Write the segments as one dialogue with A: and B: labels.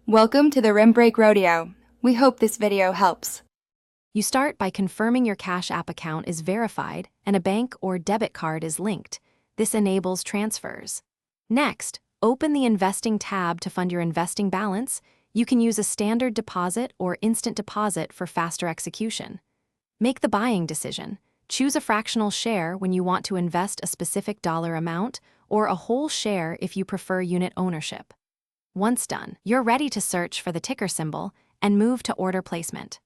A: Welcome to the Rim Break Rodeo. We hope this video helps.
B: You start by confirming your Cash App account is verified and a bank or debit card is linked. This enables transfers. Next, open the Investing tab to fund your investing balance. You can use a standard deposit or instant deposit for faster execution. Make the buying decision. Choose a fractional share when you want to invest a specific dollar amount, or a whole share if you prefer unit ownership. Once done, you're ready to search for the ticker symbol and move to order placement.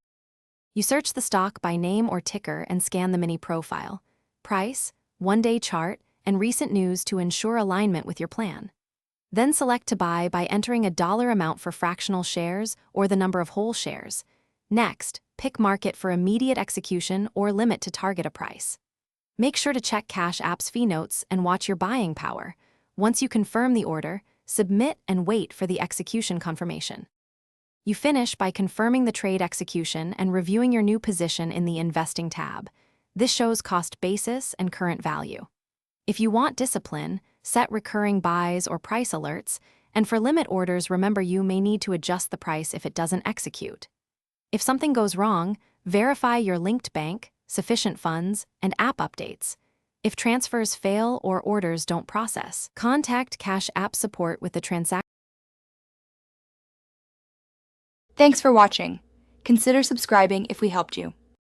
B: You search the stock by name or ticker and scan the mini profile, price, one-day chart, and recent news to ensure alignment with your plan. Then select to buy by entering a dollar amount for fractional shares or the number of whole shares. Next, pick market for immediate execution or limit to target a price. Make sure to check Cash App's fee notes and watch your buying power. Once you confirm the order, submit and wait for the execution confirmation. You finish by confirming the trade execution and reviewing your new position in the Investing tab. This shows cost basis and current value. If you want discipline, set recurring buys or price alerts, and for limit orders, remember you may need to adjust the price if it doesn't execute. If something goes wrong, verify your linked bank, sufficient funds, and app updates. If transfers fail or orders don't process, contact Cash App support with the transaction.
A: Thanks for watching. Consider subscribing if we helped you.